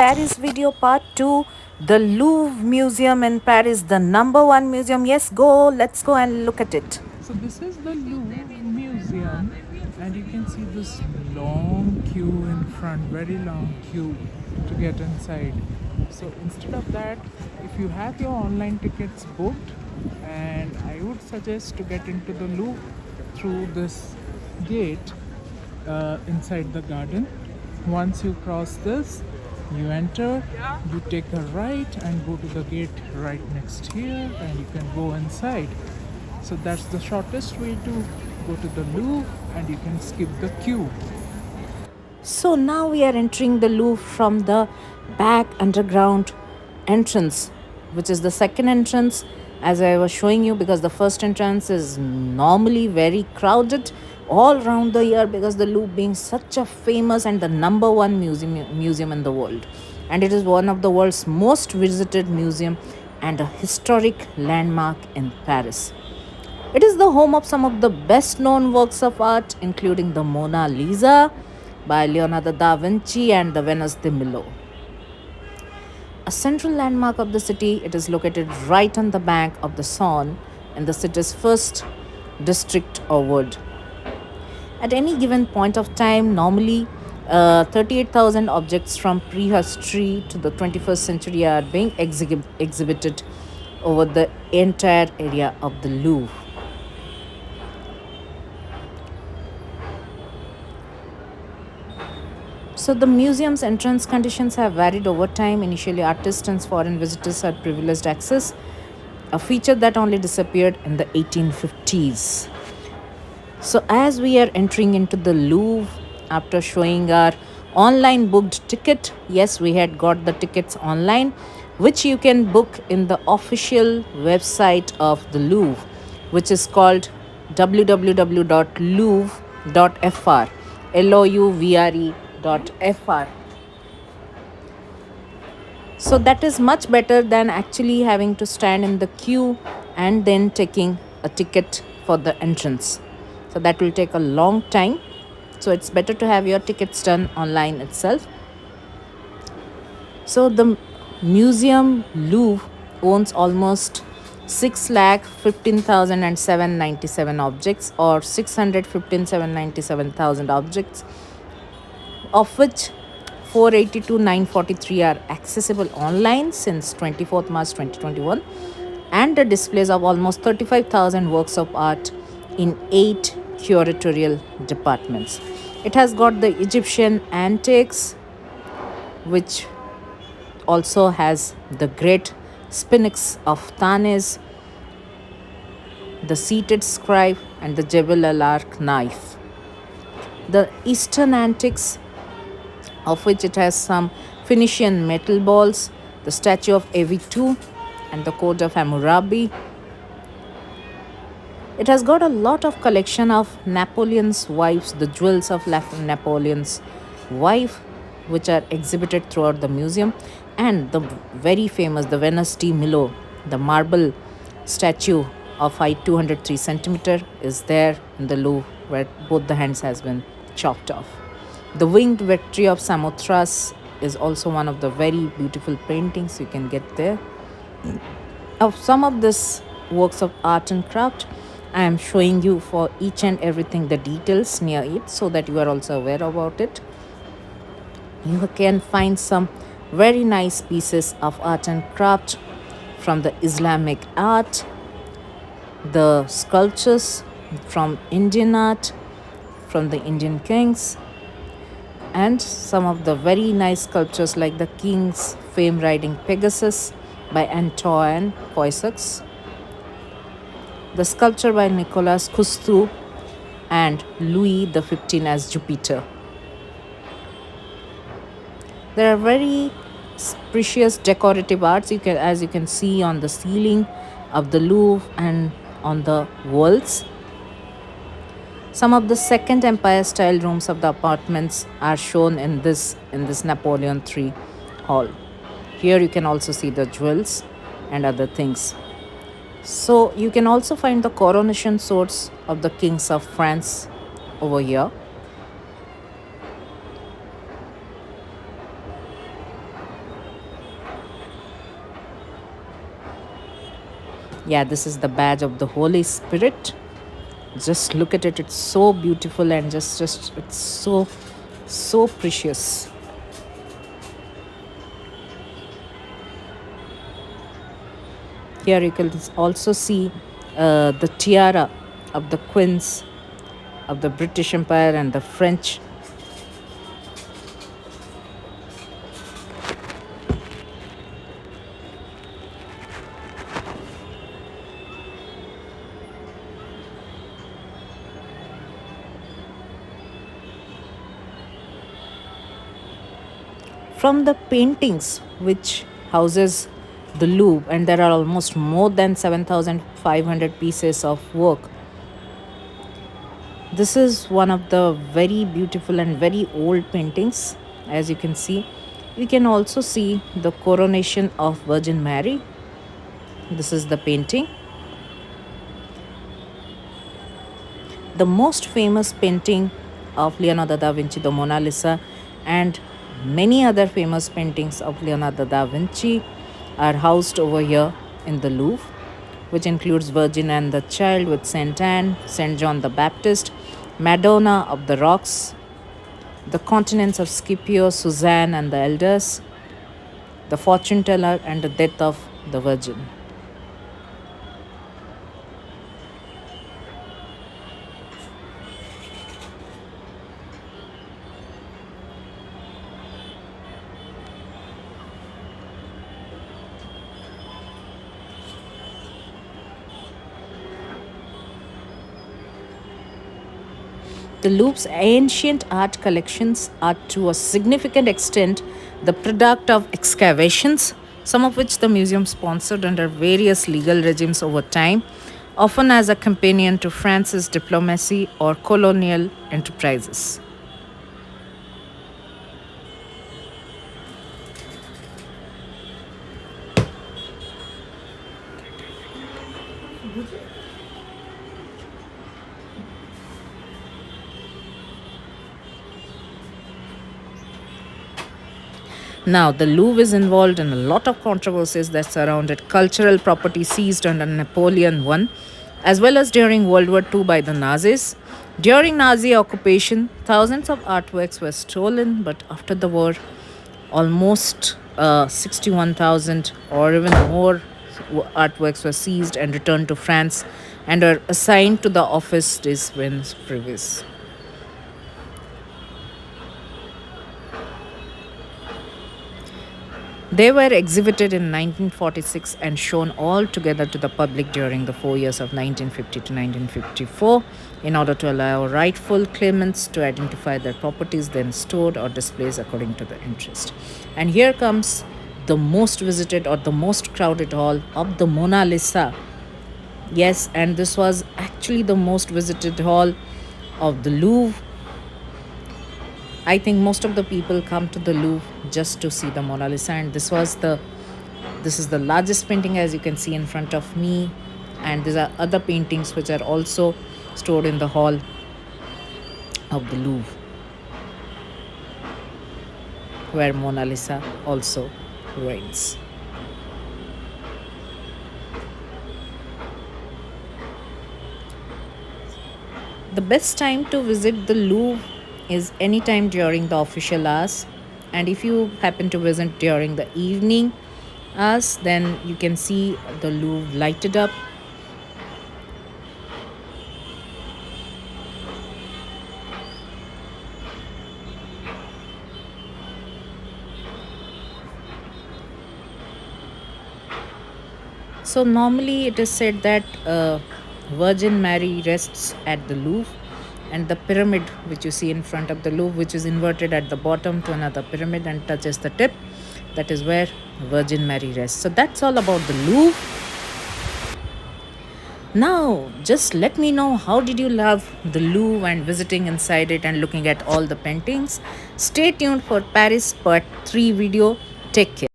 Paris video part 2. The Louvre Museum in Paris, the number one museum. Yes, let's go and look at it. So this is the Louvre Museum, and you can see this long queue in front, very long queue to get inside. So instead of that, if you have your online tickets booked, and I would suggest to get into the Louvre through this gate inside the garden. Once you cross this, you enter, you take a right and go to the gate right next here, and you can go inside. So that's the shortest way to go to the Louvre, and you can skip the queue. So now we are entering the Louvre from the back underground entrance, which is the second entrance, as I was showing you, because the first entrance is normally very crowded all around the year, because the Louvre being such a famous and the number one museum in the world, and it is one of the world's most visited museum and a historic landmark in Paris. It is the home of some of the best known works of art, including the Mona Lisa by Leonardo da Vinci and the Venus de Milo. A central landmark of the city, it is located right on the bank of the Seine in the city's first district or ward. At any given point of time, normally 38,000 objects from prehistory to the 21st century are being exhibited over the entire area of the Louvre. So the museum's entrance conditions have varied over time. Initially, artists and foreign visitors had privileged access, a feature that only disappeared in the 1850s. So as we are entering into the Louvre, after showing our online booked ticket, yes, we had got the tickets online, which you can book in the official website of the Louvre, which is called www.louvre.fr, louvre.fr. So that is much better than actually having to stand in the queue and then taking a ticket for the entrance. So that will take a long time. So it's better to have your tickets done online itself. So the museum Louvre owns almost 6,15,797 objects, or 615,797,000 objects, of which 482,943 are accessible online since 24th March 2021, and the displays of almost 35,000 works of art in 8 curatorial departments. It has got the Egyptian antiques, which also has the great sphinx of Tanis, the seated scribe, and the Jebel al-Arq knife. The Eastern antiques, of which it has some Phoenician metal balls, the statue of Evi-2, and the coat of Hammurabi. It has got a lot of collection of Napoleon's wives, the jewels of Napoleon's wife, which are exhibited throughout the museum, and the very famous, the Venus de Milo, the marble statue of height 203 centimeter, is there in the Louvre, where both the hands has been chopped off. The winged victory of Samothrace is also one of the very beautiful paintings you can get there. Of some of this works of art and craft, I am showing you for each and everything the details near it, so that you are also aware about it. You can find some very nice pieces of art and craft from the Islamic art, the sculptures from Indian art, from the Indian kings, and some of the very nice sculptures like the King's Fame Riding Pegasus by Antoine Poisson, the sculpture by Nicolas Cousteau and Louis XV as Jupiter. There are very precious decorative arts, as you can see on the ceiling of the Louvre and on the walls. Some of the Second Empire style rooms of the apartments are shown in this Napoleon III hall. Here you can also see the jewels and other things. So you can also find the coronation swords of the kings of France over here. Yeah, this is the badge of the Holy Spirit. Just look at it, it's so beautiful and just it's so precious. Here you can also see the tiara of the queens of the British Empire and the French. From the paintings which houses the Louvre, and there are almost more than 7,500 pieces of work. This is one of the very beautiful and very old paintings. As you can see, you can also see the coronation of Virgin Mary. This is the painting. The most famous painting of Leonardo da Vinci, the Mona Lisa, and many other famous paintings of Leonardo da Vinci are housed over here in the Louvre, which includes Virgin and the Child with Saint Anne, Saint John the Baptist, Madonna of the Rocks, the continents of Scipio, Suzanne and the Elders, the Fortune Teller, and the Death of the Virgin. The Louvre's ancient art collections are to a significant extent the product of excavations, some of which the museum sponsored under various legal regimes over time, often as a companion to France's diplomacy or colonial enterprises. Now, the Louvre is involved in a lot of controversies that surrounded cultural property seized under Napoleon I, as well as during World War II by the Nazis. During Nazi occupation, thousands of artworks were stolen, but after the war, almost 61,000 or even more artworks were seized and returned to France and are assigned to the Office des Vins Privés. They were exhibited in 1946 and shown all together to the public during the 4 years of 1950 to 1954 in order to allow rightful claimants to identify their properties then stored or displayed according to their interest. And here comes the most visited or the most crowded hall of the Mona Lisa. Yes, and this was actually the most visited hall of the Louvre. I think most of the people come to the Louvre just to see the Mona Lisa, and this is the largest painting, as you can see in front of me, and these are other paintings which are also stored in the hall of the Louvre, where Mona Lisa also reigns. The best time to visit the Louvre is anytime during the official hours, and if you happen to visit during the evening hours, then you can see the Louvre lighted up. So normally it is said that Virgin Mary rests at the Louvre, and the pyramid which you see in front of the Louvre, which is inverted at the bottom to another pyramid and touches the tip, that is where Virgin Mary rests. So that's all about the Louvre. Now, just let me know, how did you love the Louvre and visiting inside it and looking at all the paintings? Stay tuned for Paris Part 3 video. Take care.